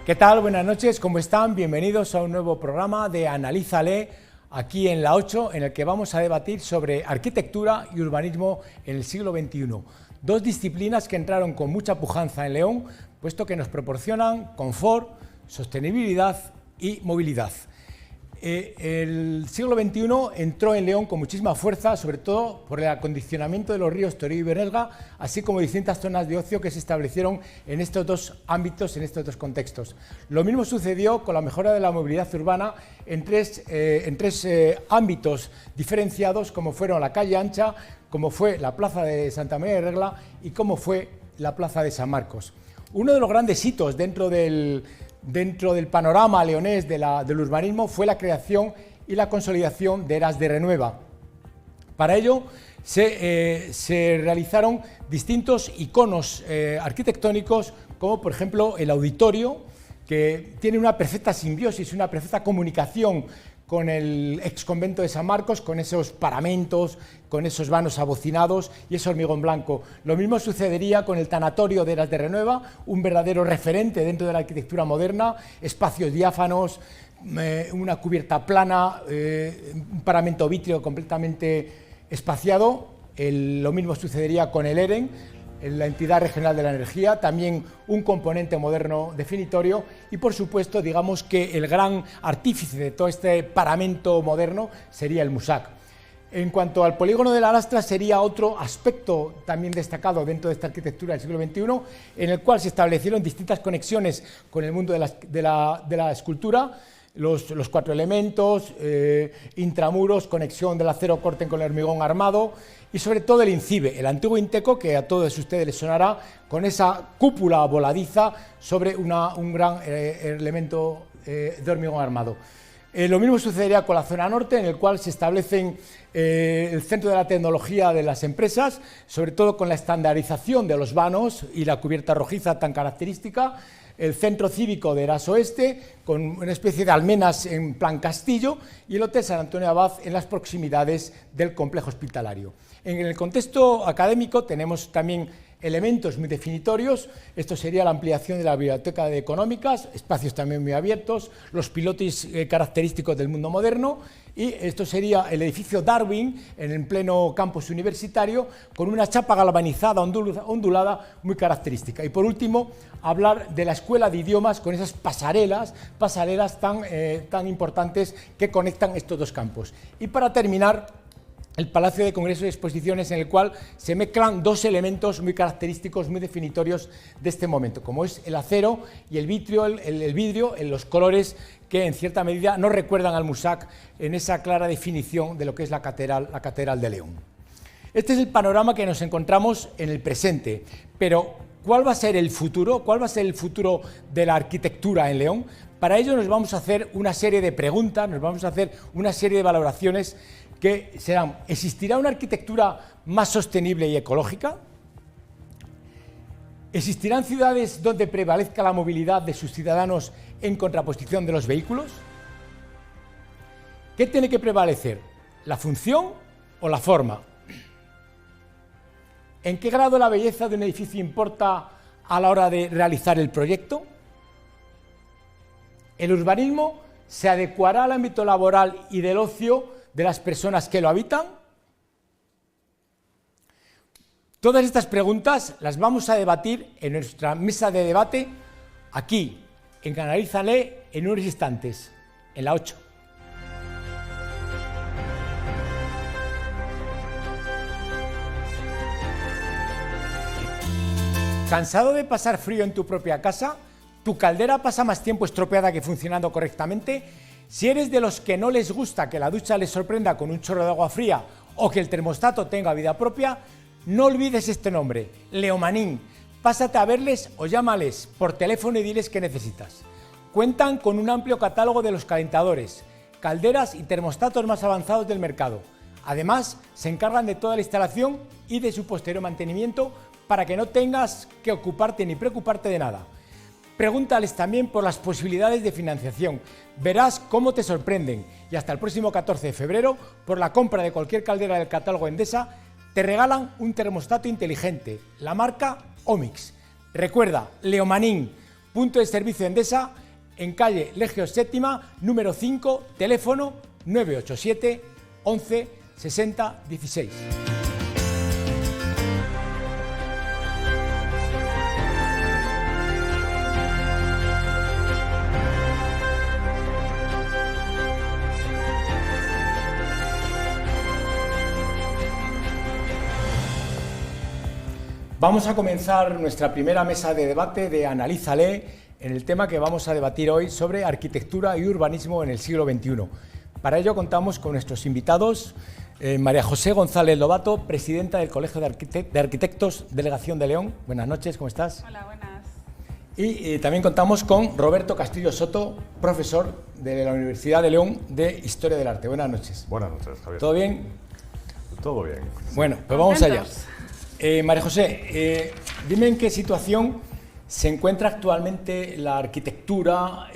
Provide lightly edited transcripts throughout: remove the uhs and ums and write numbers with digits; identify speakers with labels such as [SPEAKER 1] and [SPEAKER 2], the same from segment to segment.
[SPEAKER 1] ¿Qué tal? Buenas noches, ¿cómo están? Bienvenidos a un nuevo programa de Analízale, aquí en la 8, en el que vamos a debatir sobre arquitectura y urbanismo en el siglo XXI. Dos disciplinas que entraron con mucha pujanza en León, puesto que nos proporcionan confort, sostenibilidad y movilidad. El siglo XXI entró en León con muchísima fuerza, sobre todo por el acondicionamiento de los ríos Torío y Bernesga, así como distintas zonas de ocio que se establecieron en estos dos ámbitos, en estos dos contextos. Lo mismo sucedió con la mejora de la movilidad urbana en tres ámbitos diferenciados, como fueron la calle Ancha, como fue la plaza de Santa María de Regla y como fue la plaza de San Marcos. Uno de los grandes hitos dentro del panorama leonés del urbanismo fue la creación y la consolidación de Eras de Renueva. Para ello se realizaron distintos iconos arquitectónicos, como por ejemplo el auditorio, que tiene una perfecta simbiosis, una perfecta comunicación con el exconvento de San Marcos, con esos paramentos, con esos vanos abocinados y ese hormigón blanco. Lo mismo sucedería con el tanatorio de Eras de Renueva, un verdadero referente dentro de la arquitectura moderna, espacios diáfanos, una cubierta plana, un paramento vítreo completamente espaciado. Lo mismo sucedería con el EREN, la entidad regional de la energía, también un componente moderno definitorio y, por supuesto, digamos que el gran artífice de todo este paramento moderno sería el MUSAC. En cuanto al polígono de la Lastra, sería otro aspecto también destacado dentro de esta arquitectura del siglo XXI, en el cual se establecieron distintas conexiones con el mundo de la escultura, los cuatro elementos, intramuros, conexión del acero corten con el hormigón armado y sobre todo el INCIBE, el antiguo INTECO, que a todos ustedes les sonará, con esa cúpula voladiza sobre un gran elemento de hormigón armado. Lo mismo sucedería con la zona norte, en el cual se establecen el centro de la tecnología de las empresas, sobre todo con la estandarización de los vanos y la cubierta rojiza tan característica, el centro cívico de Eras Oeste, con una especie de almenas en plan castillo, y el Hotel San Antonio Abad en las proximidades del complejo hospitalario. En el contexto académico tenemos también elementos muy definitorios. Esto sería la ampliación de la biblioteca de económicas, espacios también muy abiertos, los pilotis característicos del mundo moderno, y esto sería el edificio Darwin en pleno campus universitario, con una chapa galvanizada ondulada muy característica. Y por último, hablar de la escuela de idiomas con esas pasarelas tan importantes que conectan estos dos campos. Y para terminar, el Palacio de Congresos y Exposiciones, en el cual se mezclan dos elementos muy característicos, muy definitorios de este momento, como es el acero y el vidrio, en los colores que en cierta medida nos recuerdan al MUSAC en esa clara definición de lo que es la Catedral de León. Este es el panorama que nos encontramos en el presente, pero ¿cuál va a ser el futuro? ¿Cuál va a ser el futuro de la arquitectura en León? Para ello nos vamos a hacer una serie de preguntas, nos vamos a hacer una serie de valoraciones que serán: ¿existirá una arquitectura más sostenible y ecológica? ¿Existirán ciudades donde prevalezca la movilidad de sus ciudadanos en contraposición de los vehículos? ¿Qué tiene que prevalecer? ¿La función o la forma? ¿En qué grado la belleza de un edificio importa a la hora de realizar el proyecto? ¿El urbanismo se adecuará al ámbito laboral y del ocio de las personas que lo habitan? Todas estas preguntas las vamos a debatir en nuestra mesa de debate aquí, en Analízale, en unos instantes, en la 8. ¿Cansado de pasar frío en tu propia casa? ¿Tu caldera pasa más tiempo estropeada que funcionando correctamente? Si eres de los que no les gusta que la ducha les sorprenda con un chorro de agua fría o que el termostato tenga vida propia, no olvides este nombre, Leomanin. Pásate a verles o llámales por teléfono y diles qué necesitas. Cuentan con un amplio catálogo de los calentadores, calderas y termostatos más avanzados del mercado. Además, se encargan de toda la instalación y de su posterior mantenimiento para que no tengas que ocuparte ni preocuparte de nada. Pregúntales también por las posibilidades de financiación. Verás cómo te sorprenden. Y hasta el próximo 14 de febrero, por la compra de cualquier caldera del catálogo Endesa, te regalan un termostato inteligente, la marca Omix. Recuerda, Leomanin, Punto de servicio Endesa, en calle Legio Séptima, número 5, teléfono 987 11 60 16. Vamos a comenzar nuestra primera mesa de debate de Analízale en el tema que vamos a debatir hoy sobre arquitectura y urbanismo en el siglo XXI. Para ello contamos con nuestros invitados, María José González Lobato, presidenta del Colegio de Arquitectos, Delegación de León. Buenas noches, ¿cómo estás?
[SPEAKER 2] Hola, buenas.
[SPEAKER 1] Y también contamos con Roberto Castillo Soto, profesor de la Universidad de León de Historia del Arte. Buenas noches.
[SPEAKER 3] Buenas noches, Javier.
[SPEAKER 1] ¿Todo bien?
[SPEAKER 3] Todo bien.
[SPEAKER 1] Bueno, pues vamos allá. María José, dime en qué situación se encuentra actualmente la arquitectura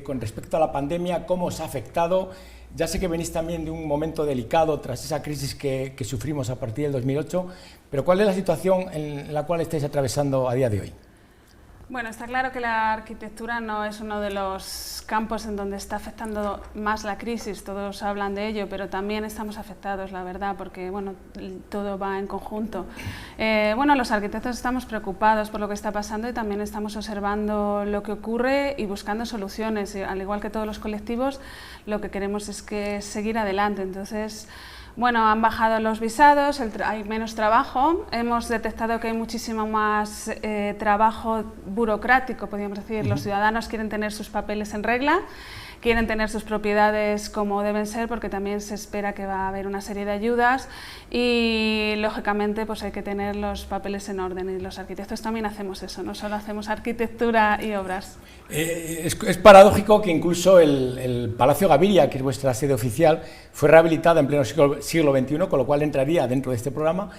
[SPEAKER 1] con respecto a la pandemia, cómo os ha afectado. Ya sé que venís también de un momento delicado tras esa crisis que sufrimos a partir del 2008, pero ¿cuál es la situación en la cual estáis atravesando a día de hoy?
[SPEAKER 2] Bueno, está claro que la arquitectura no es uno de los campos en donde está afectando más la crisis, todos hablan de ello, pero también estamos afectados, la verdad, porque bueno, todo va en conjunto. Bueno, los arquitectos estamos preocupados por lo que está pasando y también estamos observando lo que ocurre y buscando soluciones. Al igual que todos los colectivos, lo que queremos es que seguir adelante. Entonces, bueno, han bajado los visados, hay menos trabajo, hemos detectado que hay muchísimo más trabajo burocrático, podríamos decir. Los ciudadanos quieren tener sus papeles en regla, quieren tener sus propiedades como deben ser, porque también se espera que va a haber una serie de ayudas y, lógicamente, pues hay que tener los papeles en orden, y los arquitectos también hacemos eso, no solo hacemos arquitectura y obras.
[SPEAKER 1] Es paradójico que incluso el Palacio Gaviria, que es vuestra sede oficial, fue rehabilitada en pleno siglo XXI, con lo cual entraría dentro de este programa.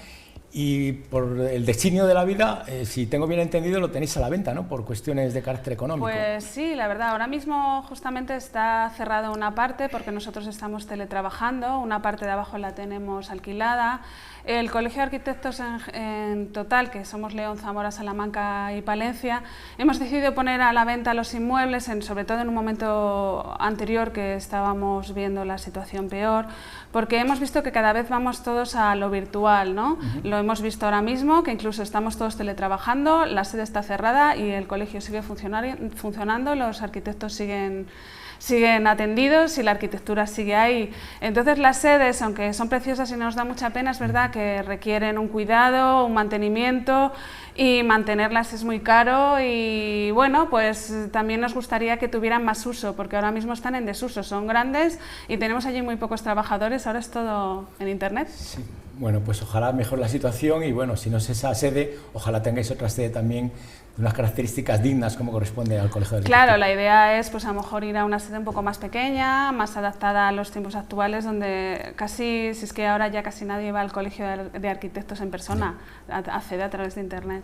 [SPEAKER 1] Y por el designio de la vida, si tengo bien entendido, lo tenéis a la venta, ¿no? Por cuestiones de carácter económico.
[SPEAKER 2] Pues sí, la verdad, ahora mismo justamente está cerrado una parte porque nosotros estamos teletrabajando, una parte de abajo la tenemos alquilada. El Colegio de Arquitectos en total, que somos León, Zamora, Salamanca y Palencia, hemos decidido poner a la venta los inmuebles, sobre todo en un momento anterior que estábamos viendo la situación peor, porque hemos visto que cada vez vamos todos a lo virtual, ¿no? Lo hemos visto ahora mismo, que incluso estamos todos teletrabajando, la sede está cerrada y el colegio sigue funcionando, los arquitectos siguen atendidos y la arquitectura sigue ahí. Entonces las sedes, aunque son preciosas y nos da mucha pena, es verdad que requieren un cuidado, un mantenimiento, y mantenerlas es muy caro, y bueno, pues también nos gustaría que tuvieran más uso, porque ahora mismo están en desuso, son grandes y tenemos allí muy pocos trabajadores, ahora es todo en internet.
[SPEAKER 1] Sí. Bueno, pues ojalá mejore la situación y bueno, si no es esa sede, ojalá tengáis otra sede también de unas características dignas como corresponde al Colegio de Arquitectos.
[SPEAKER 2] Claro, la idea es pues a lo mejor ir a una sede un poco más pequeña, más adaptada a los tiempos actuales, donde casi, si es que ahora ya casi nadie va al Colegio de Arquitectos en persona, accede a través de internet.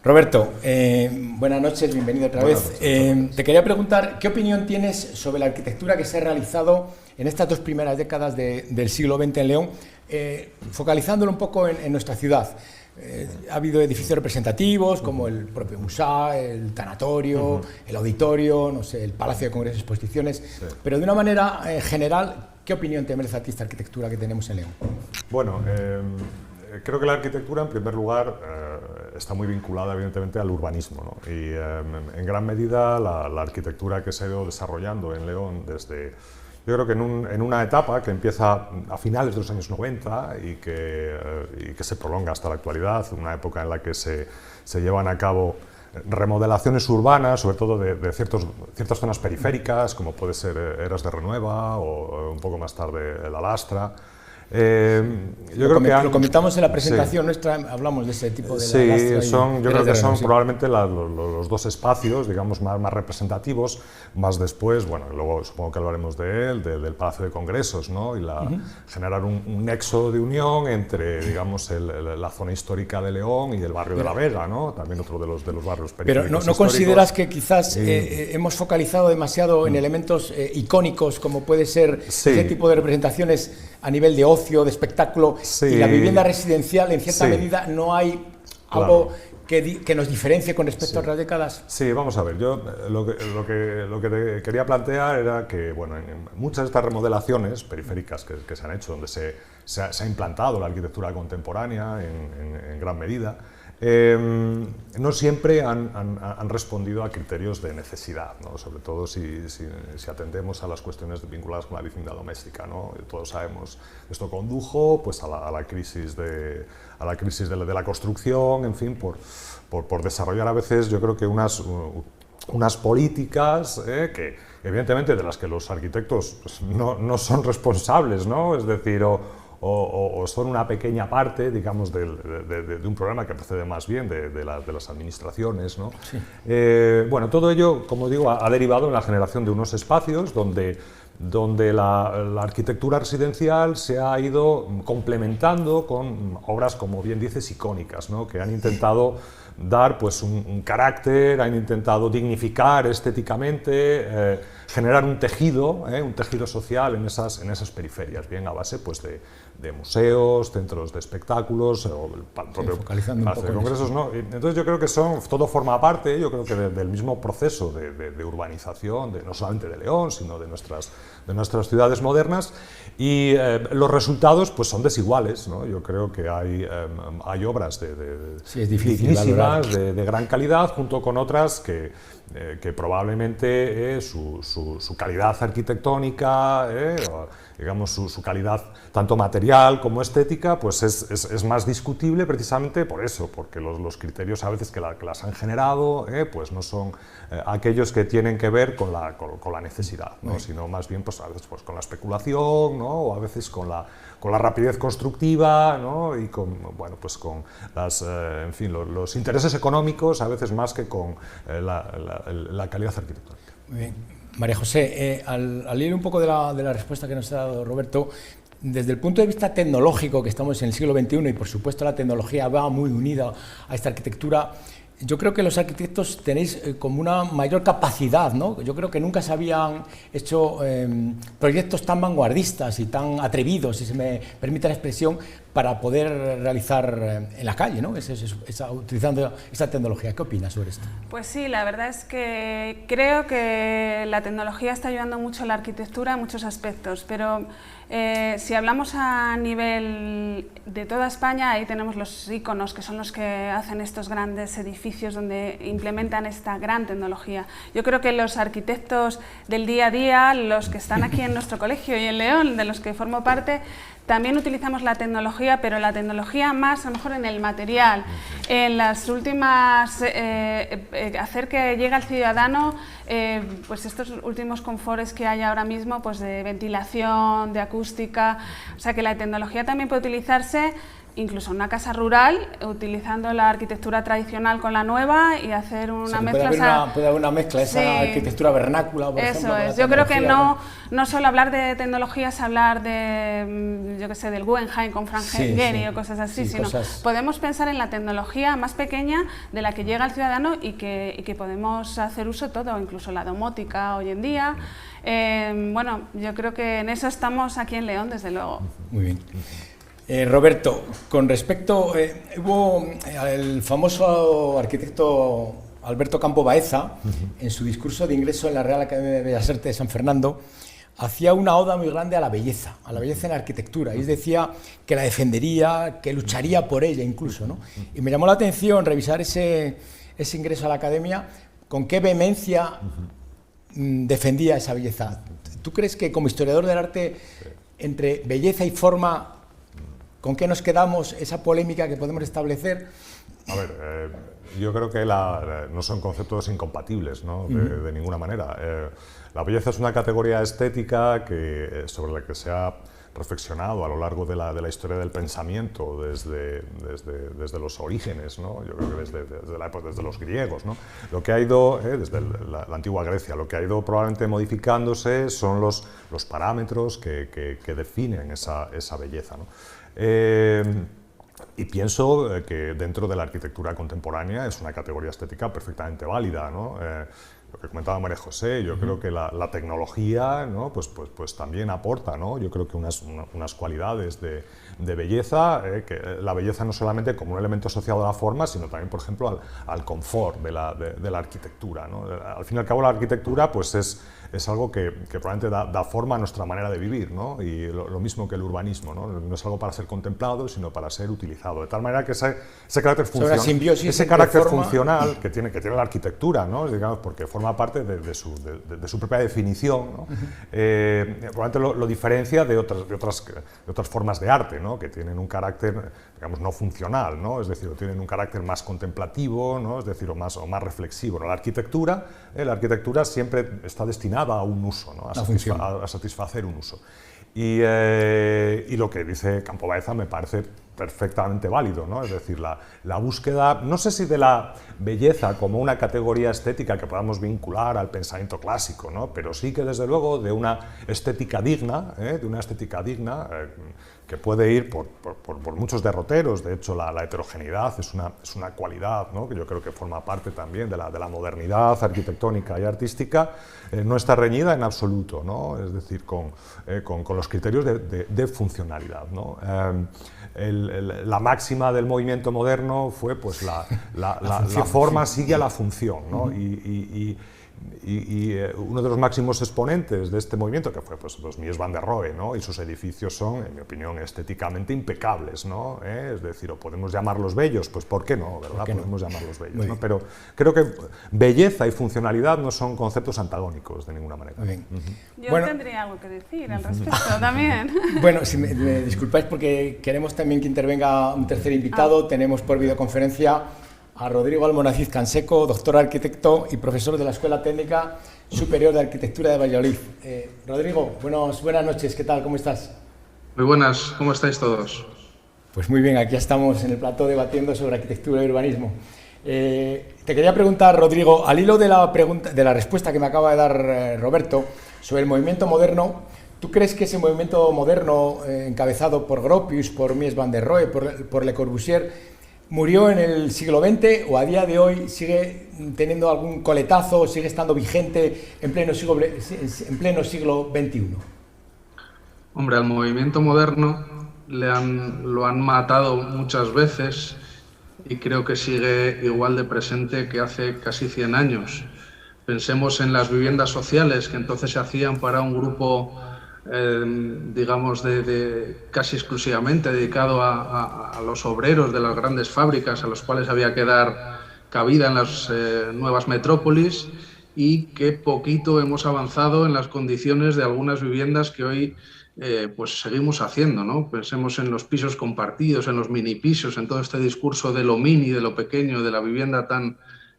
[SPEAKER 1] Roberto, buenas noches, bienvenido otra vez. Te quería preguntar, ¿qué opinión tienes sobre la arquitectura que se ha realizado en estas dos primeras décadas del siglo XX en León, focalizándolo un poco en nuestra ciudad? Ha habido edificios representativos como el propio Musá, el Tanatorio, el Auditorio, no sé, el Palacio de Congresos y Exposiciones, pero de una manera general, ¿qué opinión te merece a ti esta arquitectura que tenemos en León?
[SPEAKER 3] Bueno, creo que la arquitectura, en primer lugar, está muy vinculada, evidentemente, al urbanismo, ¿no? Y en gran medida la arquitectura que se ha ido desarrollando en León desde... Yo creo que en una etapa que empieza a finales de los años 90 y que se prolonga hasta la actualidad, una época en la que se llevan a cabo remodelaciones urbanas, sobre todo de ciertas zonas periféricas, como puede ser Eras de Renueva o un poco más tarde La Lastra.
[SPEAKER 1] Yo creo que lo comentamos en la presentación nuestra, hablamos de ese tipo de...
[SPEAKER 3] Sí, yo creo que son probablemente los dos espacios, digamos, más representativos, más después, bueno, luego supongo que hablaremos de él, del Palacio de Congresos, ¿no? Y generar un nexo de unión entre, digamos, la zona histórica de León y el barrio de La Vega, ¿no? También otro de los barrios periféricos.
[SPEAKER 1] Pero ¿no consideras que quizás hemos focalizado demasiado en elementos icónicos, como puede ser ese tipo de representaciones a nivel de ocio, de espectáculo, y la vivienda residencial, en cierta medida, no hay algo que nos diferencie con respecto a otras décadas?
[SPEAKER 3] Sí, vamos a ver, yo lo que te quería plantear era que, bueno, en muchas de estas remodelaciones periféricas que se han hecho, donde se ha implantado la arquitectura contemporánea en gran medida, no siempre han respondido a criterios de necesidad, ¿no? Sobre todo si atendemos a las cuestiones vinculadas con la vivienda doméstica, ¿no? Todos sabemos, esto condujo pues, a la crisis de la construcción, en fin, por desarrollar a veces, yo creo que unas políticas que evidentemente de las que los arquitectos pues, no son responsables, ¿no? Es decir, o son una pequeña parte, digamos, de un problema que procede más bien de las administraciones, ¿no? Sí. Bueno, todo ello, como digo, ha derivado en la generación de unos espacios donde la arquitectura residencial se ha ido complementando con obras, como bien dices, icónicas, ¿no? Que han intentado dar pues, un carácter, han intentado dignificar estéticamente, generar un tejido social en esas periferias, bien a base pues, de museos, centros de espectáculos, o el propio Palacio de Congresos, ¿no? Entonces yo creo que todo forma parte, yo creo que del mismo proceso de urbanización, no solamente de León, sino de nuestras ciudades modernas, y los resultados pues, son desiguales, ¿no? Yo creo que hay obras dignísimas, de gran calidad, junto con otras que probablemente su calidad arquitectónica, digamos su calidad tanto material como estética, pues es más discutible precisamente por eso, porque los criterios a veces que las han generado pues no son aquellos que tienen que ver con la necesidad, ¿no? Sino más bien pues, a veces pues, con la especulación, ¿no? O a veces con la rapidez constructiva, ¿no? Y con en fin, los intereses económicos a veces más que con la calidad arquitectónica.
[SPEAKER 1] Muy bien. María José, al ir un poco de la respuesta que nos ha dado Roberto, desde el punto de vista tecnológico, que estamos en el siglo XXI y por supuesto la tecnología va muy unida a esta arquitectura, yo creo que los arquitectos tenéis como una mayor capacidad, ¿no? Yo creo que nunca se habían hecho proyectos tan vanguardistas y tan atrevidos, si se me permite la expresión, para poder realizar en la calle, ¿no? Utilizando esa tecnología. ¿Qué opinas sobre esto?
[SPEAKER 2] Pues sí, la verdad es que creo que la tecnología está ayudando mucho a la arquitectura en muchos aspectos, pero si hablamos a nivel de toda España, ahí tenemos los íconos que son los que hacen estos grandes edificios donde implementan esta gran tecnología. Yo creo que los arquitectos del día a día, los que están aquí en nuestro colegio y en León, de los que formo parte, también utilizamos la tecnología, pero la tecnología más a lo mejor en el material, en las últimas, hacer que llegue al ciudadano pues estos últimos confortes que hay ahora mismo, pues de ventilación, de acústica, o sea que la tecnología también puede utilizarse incluso en una casa rural, utilizando la arquitectura tradicional con la nueva y hacer una mezcla.
[SPEAKER 1] Puede haber una mezcla, esa arquitectura vernácula, por ejemplo.
[SPEAKER 2] Eso es, yo creo que no solo hablar de tecnología es hablar de, yo qué sé, del Guggenheim con Frank Gehry o cosas así, sino podemos pensar en la tecnología más pequeña de la que llega al ciudadano y que podemos hacer uso todo, incluso la domótica hoy en día. Bueno, yo creo que en eso estamos aquí en León, desde luego.
[SPEAKER 1] Muy bien. Roberto, con respecto, hubo el famoso arquitecto Alberto Campo Baeza, en su discurso de ingreso en la Real Academia de Bellas Artes de San Fernando, hacía una oda muy grande a la belleza en la arquitectura, y decía que la defendería, que lucharía por ella incluso, ¿no? Y me llamó la atención revisar ese ingreso a la Academia, con qué vehemencia defendía esa belleza. ¿Tú crees que como historiador del arte, entre belleza y forma, ¿con qué nos quedamos, esa polémica que podemos establecer?
[SPEAKER 3] A ver, yo creo que no son conceptos incompatibles, ¿no? De ninguna manera. La belleza es una categoría estética sobre la que se ha reflexionado a lo largo de la historia del pensamiento desde los orígenes, ¿no? Yo creo que desde los griegos, ¿no? Lo que ha ido, desde la antigua Grecia, lo que ha ido probablemente modificándose son los parámetros que definen esa belleza, ¿no? Y pienso que dentro de la arquitectura contemporánea es una categoría estética perfectamente válida, ¿no? lo que comentaba María José, yo creo que la tecnología, ¿no? pues también aporta, ¿no? Yo creo que unas cualidades de belleza, que la belleza no solamente como un elemento asociado a la forma, sino también, por ejemplo, al confort de la arquitectura, ¿no? Al fin y al cabo, la arquitectura pues es algo que probablemente da forma a nuestra manera de vivir, ¿no? Y lo mismo que el urbanismo, ¿no? No es algo para ser contemplado, sino para ser utilizado. De tal manera que ese carácter funcional que tiene la arquitectura, ¿no? Digamos, porque forma parte de su propia definición, ¿no? Probablemente lo diferencia de otras formas de arte, ¿no? Que tienen un carácter, digamos, no funcional, ¿no? Es decir, tienen un carácter más contemplativo, ¿no? Es decir, o más reflexivo, ¿no? La arquitectura siempre está destinada a un uso, ¿no? a satisfacer un uso. Y lo que dice Campo Baeza me parece perfectamente válido, ¿no? Es decir, la búsqueda, no sé si de la belleza como una categoría estética que podamos vincular al pensamiento clásico, ¿no? Pero sí que desde luego de una estética digna, que puede ir por muchos derroteros. De hecho, la heterogeneidad es una cualidad, ¿no? Que yo creo que forma parte también de la modernidad arquitectónica y artística. No está reñida en absoluto, ¿no? Es decir, con los criterios de funcionalidad, ¿no? La máxima del movimiento moderno fue pues, la forma sigue a la función, ¿no? Y uno de los máximos exponentes de este movimiento, que fue pues, los Mies van der Rohe, ¿no? Y sus edificios son, en mi opinión, estéticamente impecables, ¿no? Es decir, o podemos llamarlos bellos, pues ¿por qué no? ¿Verdad? Podemos llamarlos bellos, ¿no? Pero creo que belleza y funcionalidad no son conceptos antagónicos de ninguna manera.
[SPEAKER 2] Yo tendría algo que decir al respecto también.
[SPEAKER 1] Bueno, si me disculpáis porque queremos también que intervenga un tercer invitado. Tenemos por videoconferencia a Rodrigo Almonacid Canseco, doctor arquitecto y profesor de la Escuela Técnica Superior de Arquitectura de Valladolid. Rodrigo, buenas noches, ¿qué tal? ¿Cómo estás?
[SPEAKER 4] Muy buenas, ¿cómo estáis todos?
[SPEAKER 1] Pues muy bien, aquí estamos en el plató debatiendo sobre arquitectura y urbanismo. Te quería preguntar, Rodrigo, al hilo de la respuesta que me acaba de dar Roberto sobre el movimiento moderno, ¿tú crees que ese movimiento moderno encabezado por Gropius, por Mies van der Rohe, por Le Corbusier, murió en el siglo XX o a día de hoy sigue teniendo algún coletazo, sigue estando vigente en pleno siglo XXI?
[SPEAKER 4] Hombre, al movimiento moderno lo han matado muchas veces y creo que sigue igual de presente que hace casi 100 años. Pensemos en las viviendas sociales que entonces se hacían para un grupo digamos, casi exclusivamente dedicado a los obreros de las grandes fábricas a los cuales había que dar cabida en las nuevas metrópolis, y que poquito hemos avanzado en las condiciones de algunas viviendas que hoy pues seguimos haciendo, ¿no? Pensemos en los pisos compartidos, en los mini pisos, en todo este discurso de lo mini, de lo pequeño, de la vivienda tan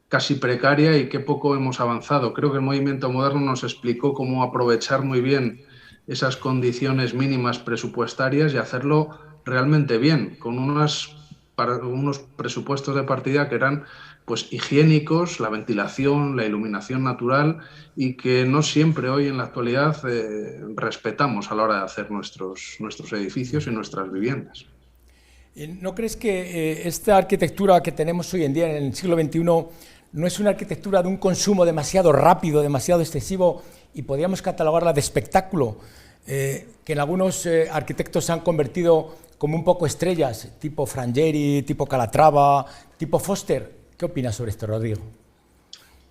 [SPEAKER 4] casi precaria, y qué poco hemos avanzado. Creo que el movimiento moderno nos explicó cómo aprovechar muy bien esas condiciones mínimas presupuestarias y hacerlo realmente bien, con unos presupuestos de partida que eran pues higiénicos, la ventilación, la iluminación natural, y que no siempre hoy en la actualidad respetamos a la hora de hacer nuestros edificios y nuestras viviendas.
[SPEAKER 1] ¿No crees que esta arquitectura que tenemos hoy en día en el siglo XXI no es una arquitectura de un consumo demasiado rápido, demasiado excesivo, y podríamos catalogarla de espectáculo, que en algunos arquitectos se han convertido como un poco estrellas, tipo Frangeri, tipo Calatrava, tipo Foster? ¿Qué opinas sobre esto, Rodrigo?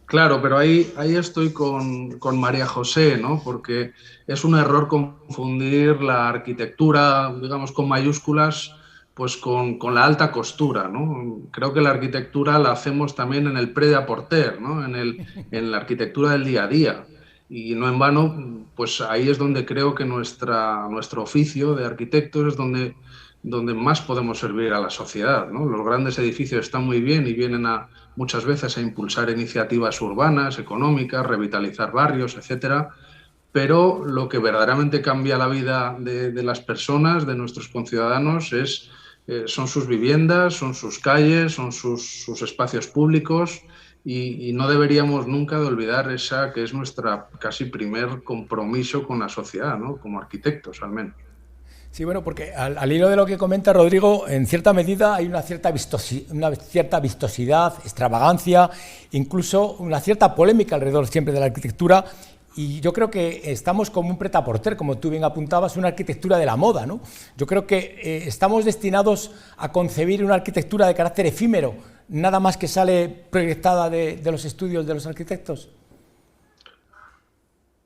[SPEAKER 4] Claro, pero ahí estoy con María José, ¿no? Porque es un error confundir la arquitectura, digamos, con mayúsculas, pues con la alta costura, ¿no? Creo que la arquitectura la hacemos también en el prêt-à-porter, ¿no? En la arquitectura del día a día. Y no en vano, pues ahí es donde creo que nuestro oficio de arquitectos es donde más podemos servir a la sociedad, ¿no? Los grandes edificios están muy bien y vienen muchas veces a impulsar iniciativas urbanas, económicas, revitalizar barrios, etcétera, pero lo que verdaderamente cambia la vida de las personas, de nuestros conciudadanos, son sus viviendas, son sus calles, son sus espacios públicos, y no deberíamos nunca de olvidar esa que es nuestra casi primer compromiso con la sociedad, ¿no? Como arquitectos, al menos.
[SPEAKER 1] Sí, bueno, porque al hilo de lo que comenta Rodrigo, en cierta medida hay una cierta vistosidad, extravagancia, incluso una cierta polémica alrededor siempre de la arquitectura, y yo creo que estamos como un prêt-à-porter, como tú bien apuntabas, una arquitectura de la moda, ¿no? Yo creo que estamos destinados a concebir una arquitectura de carácter efímero, nada más que sale proyectada de los estudios de los arquitectos.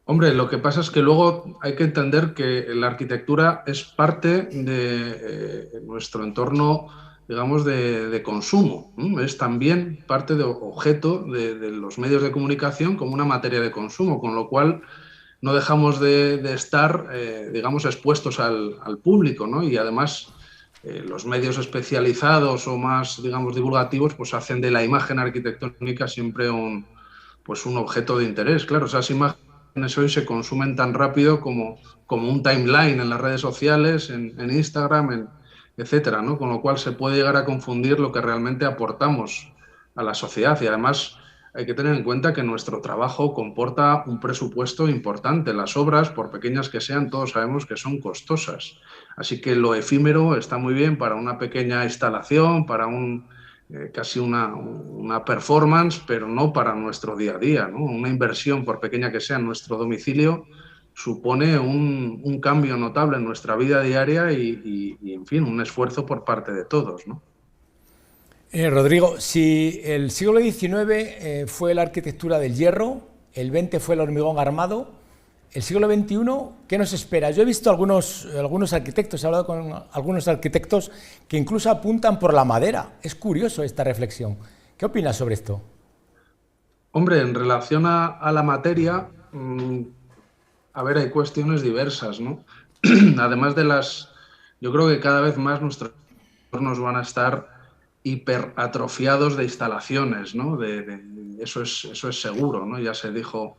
[SPEAKER 4] Hombre, lo que pasa es que luego hay que entender que la arquitectura es parte de nuestro entorno, digamos, de consumo. Es también parte de objeto de los medios de comunicación como una materia de consumo, con lo cual no dejamos de estar, digamos, expuestos al público, ¿no? Y además los medios especializados o más, digamos, divulgativos, pues hacen de la imagen arquitectónica siempre un objeto de interés. Claro, esas imágenes hoy se consumen tan rápido como un timeline en las redes sociales, en Instagram, etcétera, ¿no? Con lo cual se puede llegar a confundir lo que realmente aportamos a la sociedad, y además hay que tener en cuenta que nuestro trabajo comporta un presupuesto importante. Las obras, por pequeñas que sean, todos sabemos que son costosas. Así que lo efímero está muy bien para una pequeña instalación, para casi una performance, pero no para nuestro día a día, ¿no? Una inversión, por pequeña que sea, en nuestro domicilio supone un cambio notable en nuestra vida diaria y, en fin, un esfuerzo por parte de todos, ¿no?
[SPEAKER 1] Rodrigo, si el siglo XIX fue la arquitectura del hierro, el XX fue el hormigón armado, el siglo XXI, ¿qué nos espera? Yo he visto algunos arquitectos, he hablado con algunos arquitectos que incluso apuntan por la madera. Es curioso esta reflexión. ¿Qué opinas sobre esto?
[SPEAKER 4] Hombre, en relación a la materia, a ver, hay cuestiones diversas, ¿no? Además yo creo que cada vez más nuestros entornos van a estar hiperatrofiados de instalaciones, ¿no? Eso es seguro, ¿no? Ya se dijo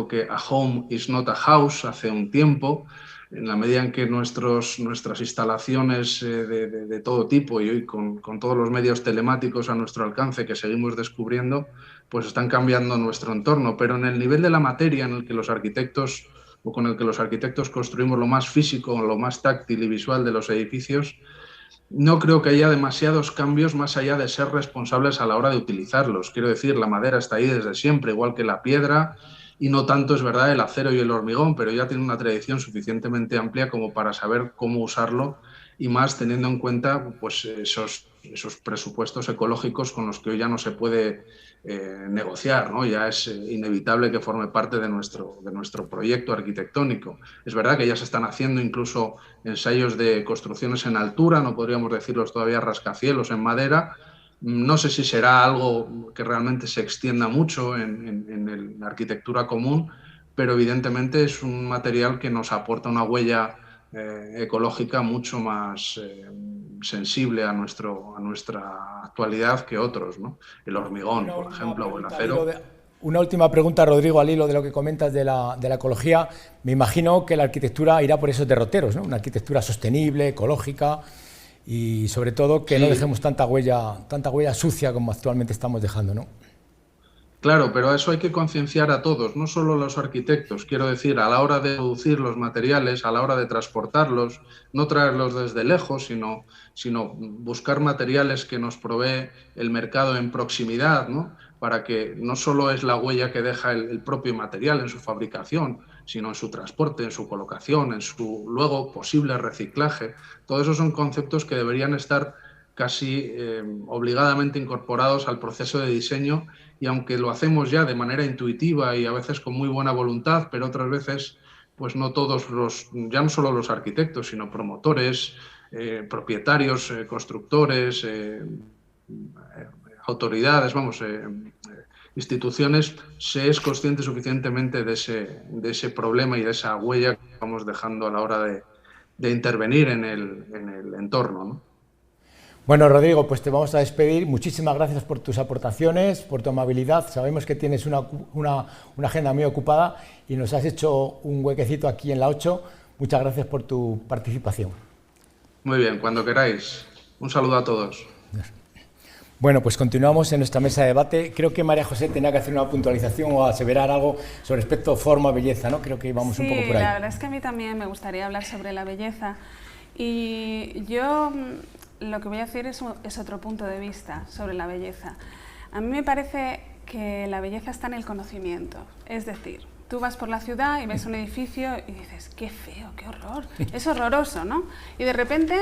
[SPEAKER 4] que a home is not a house hace un tiempo. En la medida en que nuestras instalaciones de todo tipo y hoy con todos los medios telemáticos a nuestro alcance que seguimos descubriendo, pues están cambiando nuestro entorno. Pero en el nivel de la materia en el que los arquitectos o con el que los arquitectos construimos lo más físico, lo más táctil y visual de los edificios, no creo que haya demasiados cambios más allá de ser responsables a la hora de utilizarlos. Quiero decir, la madera está ahí desde siempre, igual que la piedra, y no tanto es verdad el acero y el hormigón, pero ya tiene una tradición suficientemente amplia como para saber cómo usarlo, y más teniendo en cuenta pues, esos presupuestos ecológicos con los que hoy ya no se puede negociar, ¿no? Ya es inevitable que forme parte de nuestro proyecto arquitectónico. Es verdad que ya se están haciendo incluso ensayos de construcciones en altura, no podríamos decirlos todavía rascacielos en madera. No sé si será algo que realmente se extienda mucho en la arquitectura común, pero evidentemente es un material que nos aporta una huella ecológica mucho más sensible a nuestra actualidad que otros, ¿no? El hormigón, por ejemplo, o el acero.
[SPEAKER 1] Una última pregunta, Rodrigo, al hilo de lo que comentas de la ecología. Me imagino que la arquitectura irá por esos derroteros, ¿no? Una arquitectura sostenible, ecológica y sobre todo que no dejemos tanta huella sucia como actualmente estamos dejando, ¿no?
[SPEAKER 4] Claro, pero a eso hay que concienciar a todos, no solo a los arquitectos. Quiero decir, a la hora de producir los materiales, a la hora de transportarlos, no traerlos desde lejos, sino buscar materiales que nos provee el mercado en proximidad, ¿no? Para que no solo es la huella que deja el propio material en su fabricación, sino en su transporte, en su colocación, en su luego posible reciclaje. Todos esos son conceptos que deberían estar casi obligadamente incorporados al proceso de diseño, y aunque lo hacemos ya de manera intuitiva y a veces con muy buena voluntad, pero otras veces pues no todos ya no solo los arquitectos, sino promotores, propietarios, constructores, autoridades, instituciones, se es consciente suficientemente de ese problema y de esa huella que estamos dejando a la hora de intervenir en el entorno, ¿no?
[SPEAKER 1] Bueno, Rodrigo, pues te vamos a despedir. Muchísimas gracias por tus aportaciones, por tu amabilidad. Sabemos que tienes una agenda muy ocupada y nos has hecho un huequecito aquí en la 8. Muchas gracias por tu participación.
[SPEAKER 4] Muy bien, cuando queráis. Un saludo a todos.
[SPEAKER 1] Bueno, pues continuamos en nuestra mesa de debate. Creo que María José tenía que hacer una puntualización o aseverar algo sobre respecto a forma, belleza, ¿no? Creo que vamos un poco por ahí.
[SPEAKER 2] Sí, la verdad es que a mí también me gustaría hablar sobre la belleza. Y yo lo que voy a decir es otro punto de vista sobre la belleza. A mí me parece que la belleza está en el conocimiento. Es decir, tú vas por la ciudad y ves un edificio y dices, qué feo, qué horror, es horroroso, ¿no? Y de repente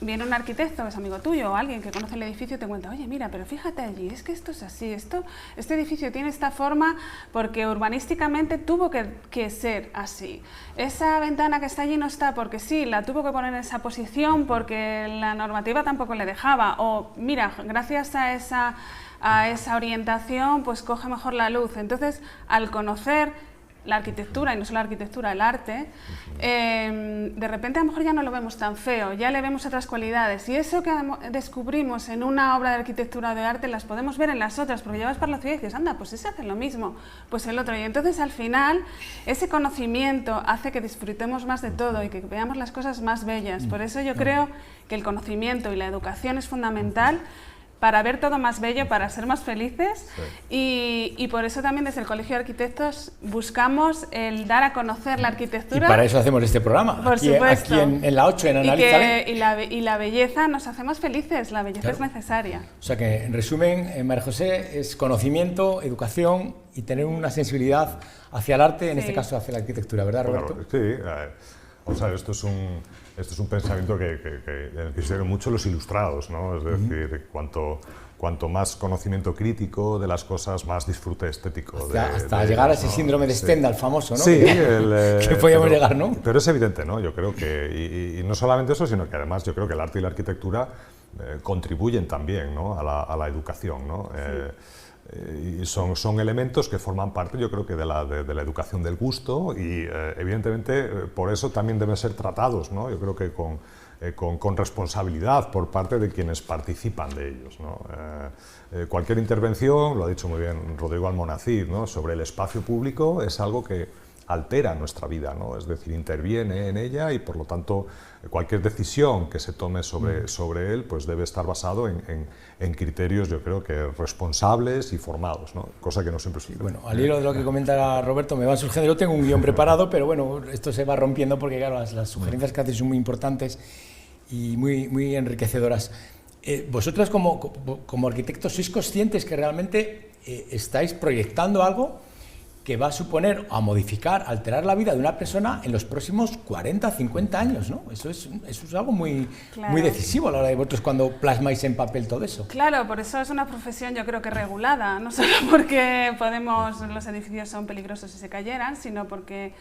[SPEAKER 2] viene un arquitecto, es amigo tuyo o alguien que conoce el edificio y te cuenta, oye, mira, pero fíjate allí, es que esto es así, este edificio tiene esta forma porque urbanísticamente tuvo que ser así. Esa ventana que está allí no está porque sí, la tuvo que poner en esa posición porque la normativa tampoco le dejaba. O mira, gracias a esa orientación, pues coge mejor la luz. Entonces, al conocer la arquitectura, y no solo la arquitectura, el arte, de repente a lo mejor ya no lo vemos tan feo, ya le vemos otras cualidades, y eso que descubrimos en una obra de arquitectura o de arte las podemos ver en las otras, porque ya vas por la ciudad y dices, anda, pues ese hace lo mismo, pues el otro, y entonces al final ese conocimiento hace que disfrutemos más de todo y que veamos las cosas más bellas. Por eso yo creo que el conocimiento y la educación es fundamental para ver todo más bello, para ser más felices, y por eso también desde el Colegio de Arquitectos buscamos el dar a conocer la arquitectura.
[SPEAKER 1] Y para eso hacemos este programa,
[SPEAKER 2] por supuesto.
[SPEAKER 1] Aquí en la 8, en Analízale.
[SPEAKER 2] Y la belleza nos hace más felices, la belleza es necesaria.
[SPEAKER 1] O sea que, en resumen, María José, es conocimiento, educación y tener una sensibilidad hacia el arte, en este caso hacia la arquitectura, ¿verdad, Roberto?
[SPEAKER 3] Claro, sí, o sea, esto es un pensamiento que siguen mucho los ilustrados, ¿no? Es decir, cuanto más conocimiento crítico de las cosas, más disfrute estético.
[SPEAKER 1] Hasta llegar a ese síndrome de Stendhal famoso, ¿no?
[SPEAKER 3] Sí,
[SPEAKER 1] que podíamos llegar, ¿no?
[SPEAKER 3] Pero es evidente, ¿no? Yo creo que, y no solamente eso, sino que además yo creo que el arte y la arquitectura contribuyen también, ¿no? a la educación, ¿no? Y son elementos que forman parte, yo creo que de la educación del gusto, y evidentemente por eso también deben ser tratados, ¿no? Yo creo que con responsabilidad por parte de quienes participan de ellos, ¿no? Cualquier intervención, lo ha dicho muy bien Rodrigo Almonacid, ¿no? Sobre el espacio público, es algo que altera nuestra vida, ¿no? Es decir, interviene en ella, y por lo tanto cualquier decisión que se tome sobre él pues debe estar basado en criterios, yo creo que responsables y formados, ¿no? Cosa que no siempre sucede.
[SPEAKER 1] Bueno, al hilo de lo que comenta Roberto, me van surgiendo, yo tengo un guión preparado, pero bueno, esto se va rompiendo porque claro, las sugerencias que haces son muy importantes y muy enriquecedoras. Vosotros como arquitectos, ¿sois conscientes que realmente estáis proyectando algo que va a suponer, a modificar, alterar la vida de una persona en los próximos 40, 50 años, ¿no? Eso es algo muy decisivo a la hora de vosotros cuando plasmáis en papel todo eso.
[SPEAKER 2] Claro, por eso es una profesión yo creo que regulada, no solo porque los edificios son peligrosos si se cayeran, sino porque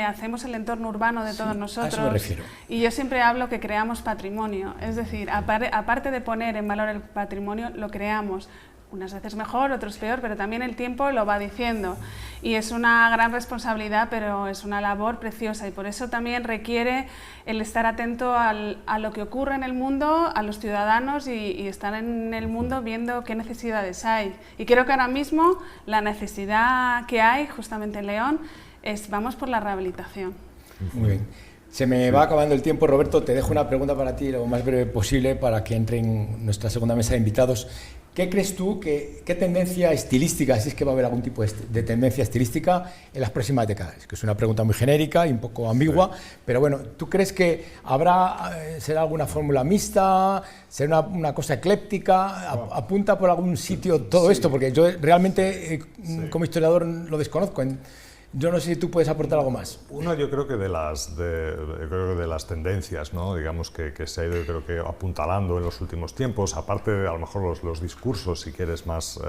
[SPEAKER 2] hacemos el entorno urbano de todos nosotros.
[SPEAKER 1] A eso me refiero.
[SPEAKER 2] Y yo siempre hablo que creamos patrimonio, es decir, aparte de poner en valor el patrimonio, lo creamos. Unas veces mejor, otros peor, pero también el tiempo lo va diciendo. Y es una gran responsabilidad, pero es una labor preciosa, y por eso también requiere el estar atento a lo que ocurre en el mundo, a los ciudadanos, y estar en el mundo viendo qué necesidades hay. Y creo que ahora mismo la necesidad que hay, justamente en León, vamos por la rehabilitación.
[SPEAKER 1] Muy bien. Se me va acabando el tiempo, Roberto, te dejo una pregunta para ti lo más breve posible para que entre en nuestra segunda mesa de invitados. ¿Qué crees tú, qué tendencia estilística, si es que va a haber algún tipo de tendencia estilística en las próximas décadas? Que es una pregunta muy genérica y un poco ambigua, pero bueno, ¿tú crees que será alguna fórmula mixta, será una cosa ecléptica? ¿Apunta por algún sitio todo esto? Porque yo realmente como historiador lo desconozco. Yo no sé si tú puedes aportar algo más.
[SPEAKER 3] Yo creo que de las tendencias, ¿no? Digamos que se ha ido, creo que, apuntalando en los últimos tiempos, aparte de a lo mejor los discursos, si quieres, más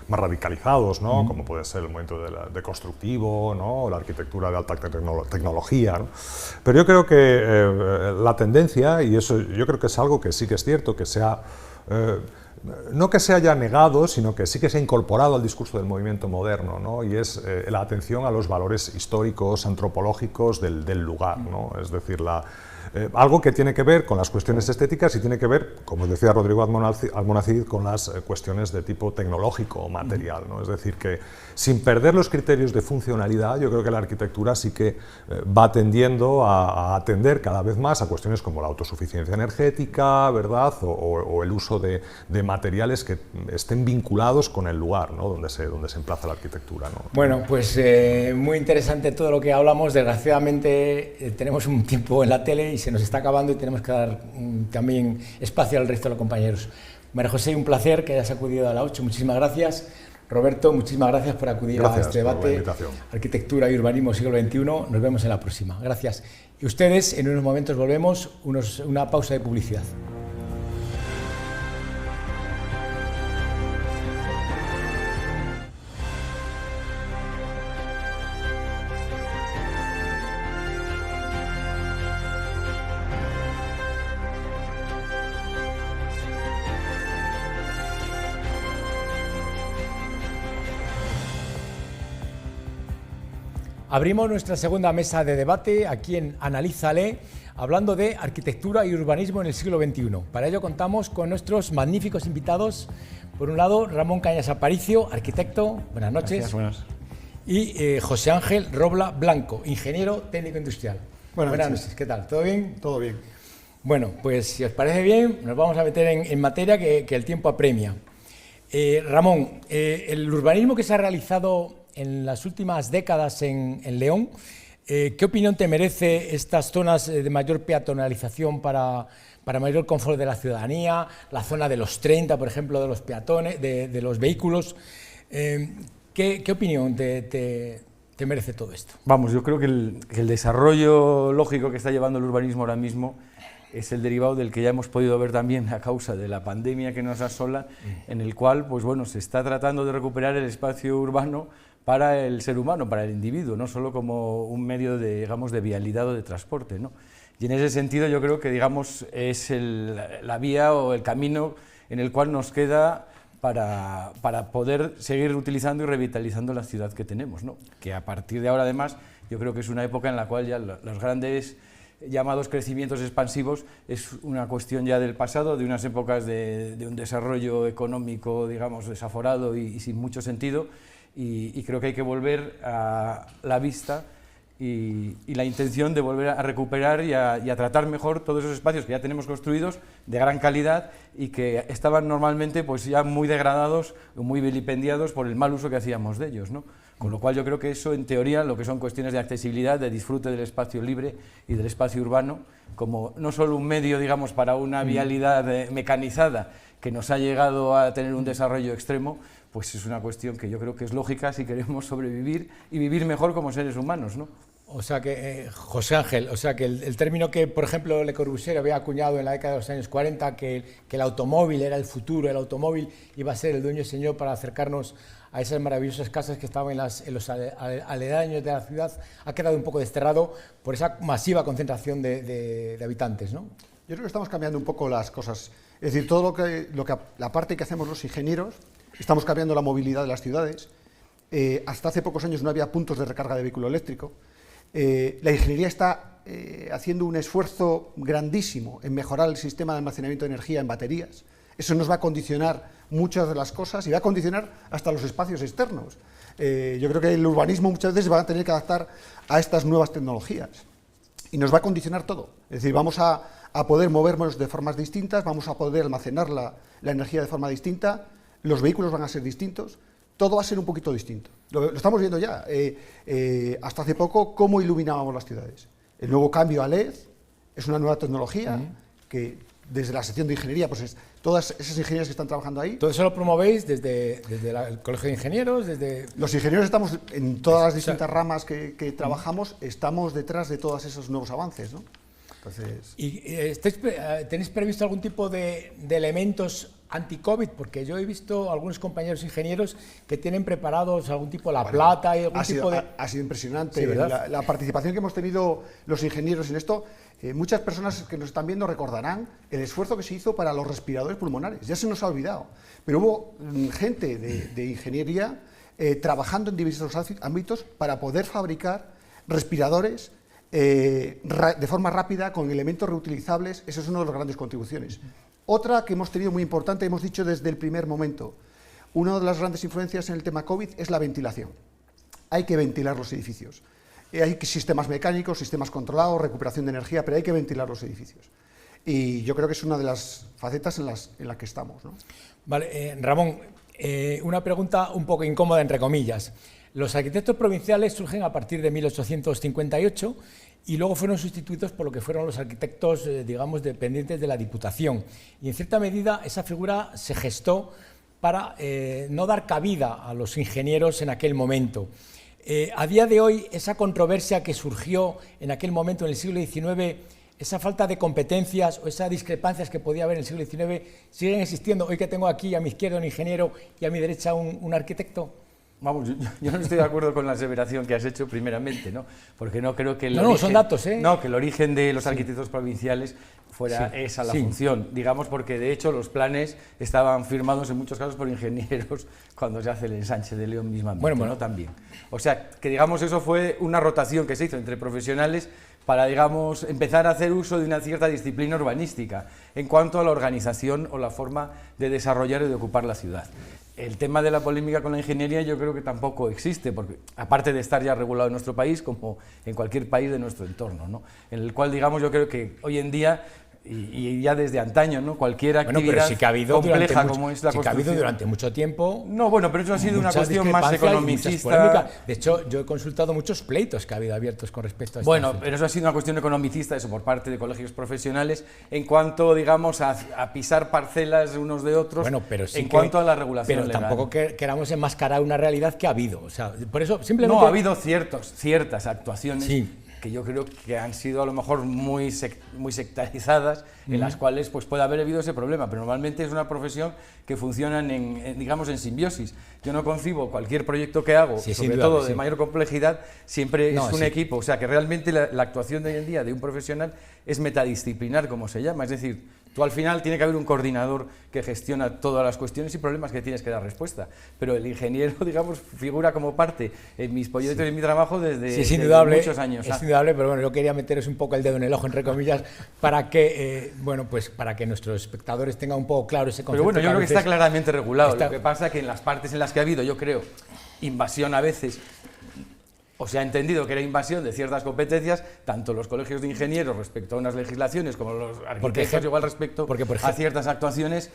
[SPEAKER 3] radicalizados, ¿no? Como puede ser el movimiento de constructivo, ¿no? La arquitectura de alta tecnología, ¿no? Pero yo creo que la tendencia, y eso yo creo que es algo que sí que es cierto, que sea no que se haya negado, sino que sí que se ha incorporado al discurso del movimiento moderno, ¿no? Y es la atención a los valores históricos, antropológicos del lugar, ¿no? Es decir, algo que tiene que ver con las cuestiones estéticas y tiene que ver, como decía Rodrigo Almonacid, con las cuestiones de tipo tecnológico o material, ¿no? Es decir, que sin perder los criterios de funcionalidad, yo creo que la arquitectura sí que va tendiendo a atender cada vez más a cuestiones como la autosuficiencia energética, ¿verdad? O el uso de materiales que estén vinculados con el lugar, ¿no? donde se emplaza la arquitectura, ¿no?
[SPEAKER 1] Bueno, pues muy interesante todo lo que hablamos. Desgraciadamente tenemos un tiempo en la tele y se nos está acabando y tenemos que dar también espacio al resto de los compañeros. María José, un placer que hayas acudido a la 8, muchísimas gracias. Roberto, muchísimas gracias por acudir a este debate, Arquitectura y Urbanismo siglo XXI. Nos vemos en la próxima. Gracias. Y ustedes, en unos momentos volvemos, una pausa de publicidad. Abrimos nuestra segunda mesa de debate aquí en Analízale, hablando de arquitectura y urbanismo en el siglo XXI. Para ello contamos con nuestros magníficos invitados. Por un lado, Ramón Cañas Aparicio, arquitecto, buenas noches.
[SPEAKER 5] Gracias, buenas.
[SPEAKER 1] Y José Ángel Robla Blanco, ingeniero técnico industrial. Buenas noches, ¿qué tal? ¿Todo bien?
[SPEAKER 5] Todo bien.
[SPEAKER 1] Bueno, pues si os parece bien, nos vamos a meter en materia que el tiempo apremia. Ramón, el urbanismo que se ha realizado en las últimas décadas en León, ¿qué opinión te merece estas zonas de mayor peatonalización para mayor confort de la ciudadanía, la zona de los 30, por ejemplo, de los peatones, de los vehículos? ¿Qué opinión te merece todo esto?
[SPEAKER 5] Vamos, yo creo que el desarrollo lógico que está llevando el urbanismo ahora mismo es el derivado del que ya hemos podido ver también a causa de la pandemia que nos asola, en el cual, pues bueno, se está tratando de recuperar el espacio urbano para el ser humano, para el individuo, no solo como un medio de, digamos, de vialidad o de transporte, ¿no? Y en ese sentido yo creo que, digamos, es la vía o el camino en el cual nos queda para poder seguir utilizando y revitalizando la ciudad que tenemos, ¿no? Que a partir de ahora, además, yo creo que es una época en la cual ya los grandes llamados crecimientos expansivos es una cuestión ya del pasado, de unas épocas de un desarrollo económico, digamos, desaforado y sin mucho sentido, y creo que hay que volver a la vista y la intención de volver a recuperar y a tratar mejor todos esos espacios que ya tenemos construidos de gran calidad y que estaban normalmente pues ya muy degradados, muy vilipendiados por el mal uso que hacíamos de ellos, ¿no? Con lo cual yo creo que eso, en teoría, lo que son cuestiones de accesibilidad, de disfrute del espacio libre y del espacio urbano, como no solo un medio, digamos, para una vialidad mecanizada que nos ha llegado a tener un desarrollo extremo, pues es una cuestión que yo creo que es lógica si queremos sobrevivir y vivir mejor como seres humanos, ¿no?
[SPEAKER 1] O sea que, José Ángel, o sea que el término que, por ejemplo, Le Corbusier había acuñado en la década de los años 40, que el automóvil era el futuro, el automóvil iba a ser el dueño y señor para acercarnos a esas maravillosas casas que estaban en los aledaños de la ciudad, ha quedado un poco desterrado por esa masiva concentración de habitantes, ¿no?
[SPEAKER 6] Yo creo que estamos cambiando un poco las cosas. Es decir, todo la parte que hacemos los ingenieros, estamos cambiando la movilidad de las ciudades. Hasta hace pocos años no había puntos de recarga de vehículo eléctrico. La ingeniería está haciendo un esfuerzo grandísimo en mejorar el sistema de almacenamiento de energía en baterías. Eso nos va a condicionar muchas de las cosas y va a condicionar hasta los espacios externos. Yo creo que el urbanismo muchas veces va a tener que adaptar a estas nuevas tecnologías y nos va a condicionar todo. Es decir, vamos a poder movernos de formas distintas, vamos a poder almacenar la energía de forma distinta, los vehículos van a ser distintos, todo va a ser un poquito distinto. Lo estamos viendo ya. Hasta hace poco, ¿cómo iluminábamos las ciudades? El nuevo cambio a LED es una nueva tecnología que desde la sección de ingeniería, pues todas esas ingenierías que están trabajando ahí.
[SPEAKER 1] ¿Todo eso lo promovéis desde el Colegio de Ingenieros?
[SPEAKER 6] Los ingenieros estamos en todas las distintas ramas que trabajamos, estamos detrás de todos esos nuevos avances, ¿no? Entonces...
[SPEAKER 1] ¿Y tenéis previsto algún tipo de elementos anti-COVID? Porque yo he visto algunos compañeros ingenieros que tienen preparados algún tipo, plata y algún tipo de...
[SPEAKER 6] Ha sido impresionante,
[SPEAKER 1] sí,
[SPEAKER 6] la participación que hemos tenido los ingenieros en esto. Muchas personas que nos están viendo recordarán el esfuerzo que se hizo para los respiradores pulmonares, ya se nos ha olvidado, pero hubo gente de ingeniería trabajando en diversos ámbitos para poder fabricar respiradores de forma rápida, con elementos reutilizables. Eso es una de las grandes contribuciones. Otra que hemos tenido muy importante, hemos dicho desde el primer momento, una de las grandes influencias en el tema COVID es la ventilación. Hay que ventilar los edificios. Hay sistemas mecánicos, sistemas controlados, recuperación de energía, pero hay que ventilar los edificios. Y yo creo que es una de las facetas en las que estamos, ¿no?
[SPEAKER 1] Vale, Ramón, una pregunta un poco incómoda, entre comillas. Los arquitectos provinciales surgen a partir de 1858 y luego fueron sustituidos por lo que fueron los arquitectos, digamos, dependientes de la Diputación. Y en cierta medida esa figura se gestó para no dar cabida a los ingenieros en aquel momento. A día de hoy, esa controversia que surgió en aquel momento, en el siglo XIX, esa falta de competencias o esas discrepancias que podía haber en el siglo XIX, ¿siguen existiendo? Hoy que tengo aquí a mi izquierda un ingeniero y a mi derecha un arquitecto.
[SPEAKER 5] Vamos, yo no estoy de acuerdo con la aseveración que has hecho primeramente, ¿no? Porque no creo que el
[SPEAKER 1] origen, no, son datos, ¿eh?
[SPEAKER 5] No, que el origen de los arquitectos provinciales fuera esa la función, digamos, porque de hecho los planes estaban firmados en muchos casos por ingenieros cuando se hace el ensanche de León mismamente, bueno, ¿no? También. O sea, que digamos eso fue una rotación que se hizo entre profesionales para, digamos, empezar a hacer uso de una cierta disciplina urbanística en cuanto a la organización o la forma de desarrollar y de ocupar la ciudad. El tema de la polémica con la ingeniería yo creo que tampoco existe, porque aparte de estar ya regulado en nuestro país, como en cualquier país de nuestro entorno, ¿no? En el cual, digamos, yo creo que hoy en día, y ya desde antaño, ¿no? Cualquier actividad
[SPEAKER 1] pero sí que ha habido
[SPEAKER 5] compleja como es la construcción.
[SPEAKER 1] Sí que ha habido durante mucho tiempo.
[SPEAKER 5] No, bueno, pero eso ha sido una cuestión más economicista.
[SPEAKER 1] De hecho, yo he consultado muchos pleitos que ha habido abiertos con respecto a esto.
[SPEAKER 5] Bueno, pero eso ha sido una cuestión economicista, eso por parte de colegios profesionales, en cuanto, digamos, a pisar parcelas unos de otros,
[SPEAKER 1] bueno, pero sí
[SPEAKER 5] en cuanto a la regulación
[SPEAKER 1] legal. Pero tampoco queramos enmascarar una realidad que ha habido. O sea, por eso simplemente...
[SPEAKER 5] No, ha habido ciertas actuaciones. Sí. Que yo creo que han sido a lo mejor muy sectarizadas, en las cuales pues puede haber habido ese problema, pero normalmente es una profesión que funciona digamos, en simbiosis. Yo no concibo cualquier proyecto que hago, sobre todo de mayor complejidad, siempre es un equipo, o sea que realmente la actuación de hoy en día de un profesional es metadisciplinar, como se llama, es decir, tú al final tiene que haber un coordinador que gestiona todas las cuestiones y problemas que tienes que dar respuesta, pero el ingeniero, digamos, figura como parte en mis proyectos y en mi trabajo desde muchos años.
[SPEAKER 1] Es indudable, pero bueno, yo quería meteros un poco el dedo en el ojo, entre comillas, para que, bueno, pues para que nuestros espectadores tengan un poco claro ese concepto.
[SPEAKER 5] Pero bueno, yo creo que está claramente regulado. Lo que pasa es que en las partes en las que ha habido, yo creo, invasión a veces, o se ha entendido que era invasión de ciertas competencias, tanto los colegios de ingenieros respecto a unas legislaciones como los arquitectos igual respecto a ciertas actuaciones,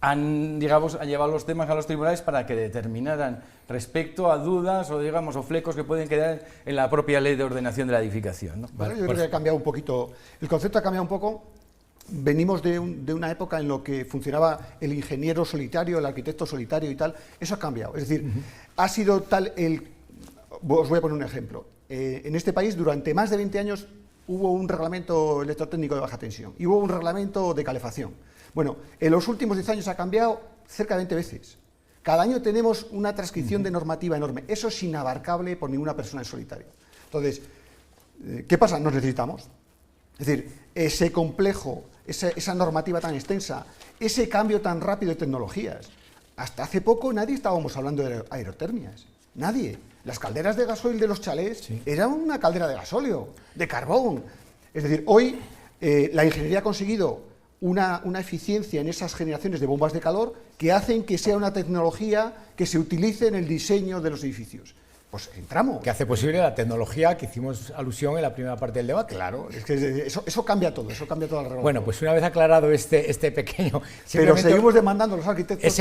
[SPEAKER 5] han llevado los temas a los tribunales para que determinaran respecto a dudas o, digamos, o flecos que pueden quedar en la propia ley de ordenación de la edificación, ¿no?
[SPEAKER 6] Bueno, yo creo que ha cambiado un poquito, el concepto ha cambiado un poco. Venimos de una época en la que funcionaba el ingeniero solitario, el arquitecto solitario y tal. Eso ha cambiado, es decir, ha sido tal Os voy a poner un ejemplo. En este país, durante más de 20 años, hubo un reglamento electrotécnico de baja tensión y hubo un reglamento de calefacción. Bueno, en los últimos 10 años ha cambiado cerca de 20 veces. Cada año tenemos una transcripción de normativa enorme. Eso es inabarcable por ninguna persona en solitario. Entonces, ¿qué pasa? Nos necesitamos. Es decir, ese complejo, esa normativa tan extensa, ese cambio tan rápido de tecnologías. Hasta hace poco nadie estábamos hablando de aerotermias. Nadie. Las calderas de gasoil de los chalés eran una caldera de gasóleo, de carbón. Es decir, hoy la ingeniería ha conseguido una eficiencia en esas generaciones de bombas de calor que hacen que sea una tecnología que se utilice en el diseño de los edificios. Pues entramos.
[SPEAKER 1] Que hace posible la tecnología que hicimos alusión en la primera parte del debate.
[SPEAKER 6] Claro, es que eso cambia todo, eso cambia toda la regla.
[SPEAKER 1] Bueno, pues una vez aclarado este pequeño...
[SPEAKER 6] Pero seguimos demandando a los arquitectos...
[SPEAKER 1] Es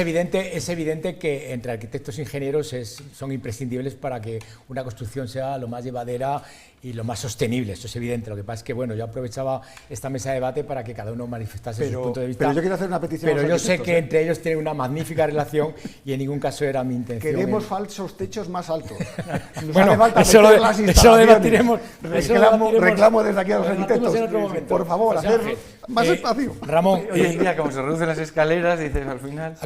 [SPEAKER 1] evidente que entre arquitectos e ingenieros son imprescindibles para que una construcción sea lo más llevadera y lo más sostenible, eso es evidente. Lo que pasa es que, bueno, yo aprovechaba esta mesa de debate para que cada uno manifestase su punto de vista.
[SPEAKER 6] Pero yo quiero hacer una petición.
[SPEAKER 1] Pero yo sé que entre ellos tienen una magnífica relación y en ningún caso era mi intención.
[SPEAKER 6] Queremos falsos techos más altos.
[SPEAKER 1] Bueno, eso lo debatiremos.
[SPEAKER 6] Reclamo desde aquí a los arquitectos. Por favor, hacer más espacio.
[SPEAKER 1] Ramón,
[SPEAKER 5] hoy en día, como se reducen las escaleras, dices al final...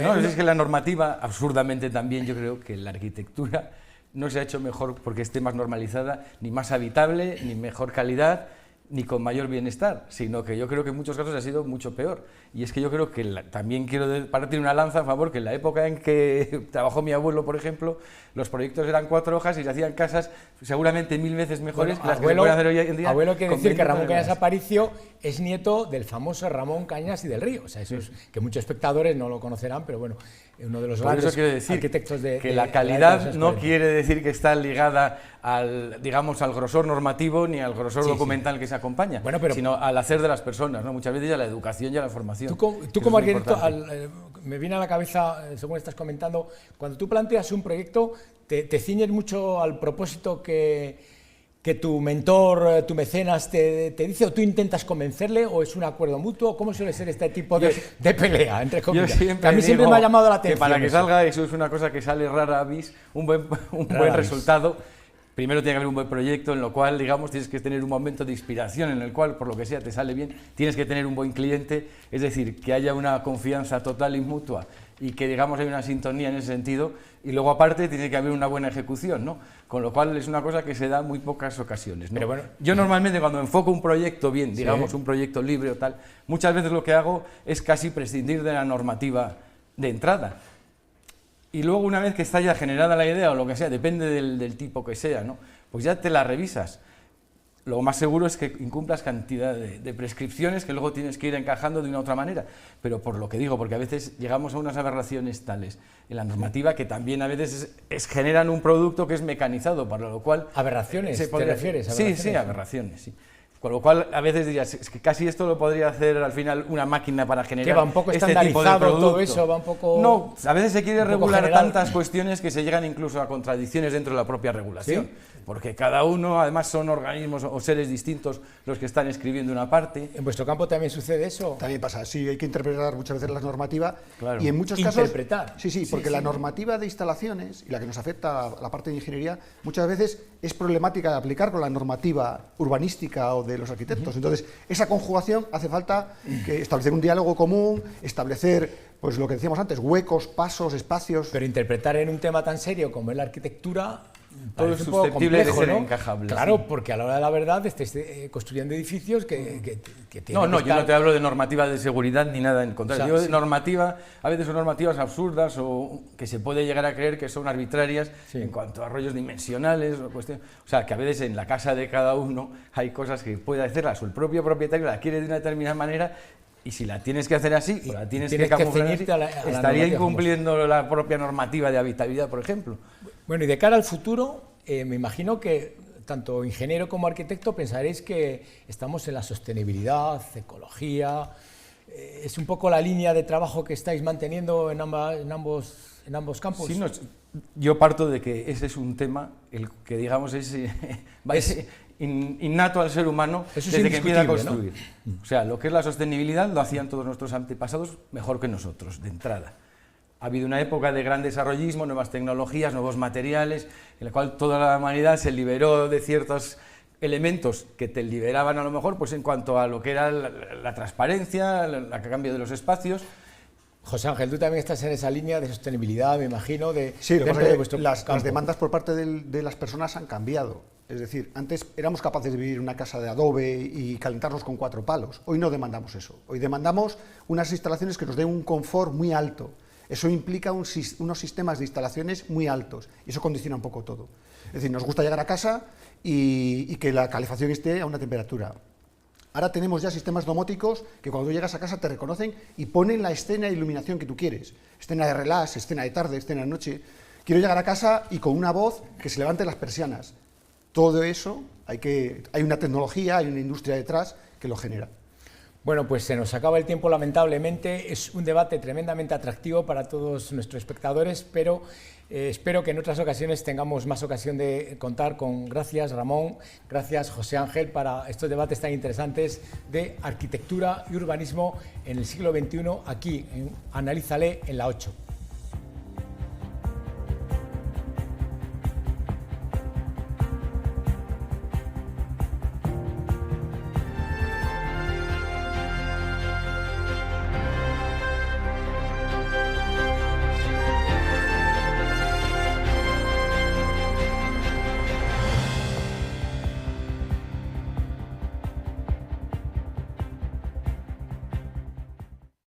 [SPEAKER 5] No, es que la normativa, absurdamente también, yo creo que la arquitectura no se ha hecho mejor porque esté más normalizada, ni más habitable, ni mejor calidad, ni con mayor bienestar, sino que yo creo que en muchos casos ha sido mucho peor. Y es que yo creo que también quiero partir una lanza a favor que en la época en que trabajó mi abuelo, por ejemplo, los proyectos eran 4 hojas y se hacían casas seguramente 1000 veces mejores que las que se pueden hacer hoy en día.
[SPEAKER 1] Abuelo quiere decir que Ramón Cañas Aparicio es nieto del famoso Ramón Cañas y del Río. O sea, eso es que muchos espectadores no lo conocerán, pero bueno, uno de los grandes arquitectos de
[SPEAKER 5] que la calidad no quiere decir que está ligada al, digamos, al grosor normativo ni al grosor documental que se acompaña, sino al hacer de las personas, ¿no? Muchas veces a la educación y a la formación.
[SPEAKER 1] Tú como arquitecto, me viene a la cabeza, según estás comentando, cuando tú planteas un proyecto, te ciñes mucho al propósito que tu mentor, tu mecenas te dice, o tú intentas convencerle, o es un acuerdo mutuo. ¿Cómo suele ser este tipo de pelea, entre comillas?
[SPEAKER 5] Que
[SPEAKER 1] a mí siempre me ha llamado la atención.
[SPEAKER 5] Que para que salga eso es una cosa que sale rara avis, un buen resultado. Primero tiene que haber un buen proyecto en lo cual, digamos, tienes que tener un momento de inspiración en el cual, por lo que sea, te sale bien. Tienes que tener un buen cliente, es decir, que haya una confianza total y mutua y que, digamos, hay una sintonía en ese sentido. Y luego, aparte, tiene que haber una buena ejecución, ¿no? Con lo cual es una cosa que se da en muy pocas ocasiones, ¿no? Pero bueno, yo normalmente cuando enfoco un proyecto bien, digamos, un proyecto libre o tal, muchas veces lo que hago es casi prescindir de la normativa de entrada. Y luego, una vez que está ya generada la idea o lo que sea, depende del tipo que sea, ¿no? Pues ya te la revisas. Lo más seguro es que incumplas cantidad de prescripciones que luego tienes que ir encajando de una u otra manera. Pero por lo que digo, porque a veces llegamos a unas aberraciones tales en la normativa que también a veces generan un producto que es mecanizado, para lo cual...
[SPEAKER 1] ¿Aberraciones? ¿Te refieres?
[SPEAKER 5] Sí, aberraciones, sí. Con lo cual, a veces dirías, es que casi esto lo podría hacer al final una máquina para generar
[SPEAKER 1] que va un poco
[SPEAKER 5] este tipo de producto.
[SPEAKER 1] Todo eso, va un poco...
[SPEAKER 5] No, a veces se quiere regular tantas cuestiones que se llegan incluso a contradicciones dentro de la propia regulación. ¿Sí? Porque cada uno, además, son organismos o seres distintos los que están escribiendo una parte.
[SPEAKER 1] ¿En vuestro campo también sucede eso?
[SPEAKER 6] También pasa, sí, hay que interpretar muchas veces la normativa.
[SPEAKER 5] Claro.
[SPEAKER 6] Y en muchos casos...
[SPEAKER 1] Interpretar.
[SPEAKER 6] Sí, porque la normativa de instalaciones y la que nos afecta a la parte de ingeniería, muchas veces es problemática de aplicar con la normativa urbanística o de los arquitectos. Entonces, esa conjugación hace falta que establecer un diálogo común, establecer, pues lo que decíamos antes, huecos, pasos, espacios...
[SPEAKER 1] Pero interpretar en un tema tan serio como es la arquitectura...
[SPEAKER 5] Todo es susceptible de ser encajable.
[SPEAKER 1] Claro, porque a la hora de la verdad estáis construyendo edificios que tienen
[SPEAKER 5] No, yo no te hablo de normativa de seguridad ni nada en contrario. Yo de normativa, a veces son normativas absurdas o que se puede llegar a creer que son arbitrarias en cuanto a rollos dimensionales o cuestiones. O sea, que a veces en la casa de cada uno hay cosas que puede hacerlas o el propio propietario la quiere de una determinada manera. Y si la tienes que hacer así, o la tienes que camuflar, estaría incumpliendo la propia normativa de habitabilidad, por ejemplo.
[SPEAKER 1] Bueno, y de cara al futuro, me imagino que tanto ingeniero como arquitecto pensaréis que estamos en la sostenibilidad, ecología, es un poco la línea de trabajo que estáis manteniendo en ambos campos.
[SPEAKER 5] Sí, yo parto de que ese es un tema, el que digamos es innato al ser humano desde que empieza a construir. ¿No? O sea, lo que es la sostenibilidad lo hacían todos nuestros antepasados mejor que nosotros, de entrada. Ha habido una época de gran desarrollismo, nuevas tecnologías, nuevos materiales, en la cual toda la humanidad se liberó de ciertos elementos que te liberaban a lo mejor pues en cuanto a lo que era la transparencia, el cambio de los espacios.
[SPEAKER 1] José Ángel, tú también estás en esa línea de sostenibilidad, me imagino,
[SPEAKER 6] sí, lo que pasa es que las demandas por parte de las personas han cambiado. Es decir, antes éramos capaces de vivir en una casa de adobe y calentarnos con 4 palos. Hoy no demandamos eso. Hoy demandamos unas instalaciones que nos den un confort muy alto. Eso implica unos sistemas de instalaciones muy altos y eso condiciona un poco todo. Es decir, nos gusta llegar a casa y que la calefacción esté a una temperatura. Ahora tenemos ya sistemas domóticos que cuando llegas a casa te reconocen y ponen la escena de iluminación que tú quieres. Escena de relax, escena de tarde, escena de noche. Quiero llegar a casa y con una voz que se levante las persianas. Todo eso, hay una tecnología, hay una industria detrás que lo genera.
[SPEAKER 1] Bueno, pues se nos acaba el tiempo lamentablemente, es un debate tremendamente atractivo para todos nuestros espectadores, pero espero que en otras ocasiones tengamos más ocasión de contar con, gracias Ramón, gracias José Ángel, para estos debates tan interesantes de arquitectura y urbanismo en el siglo XXI, aquí en Analízale en la 8.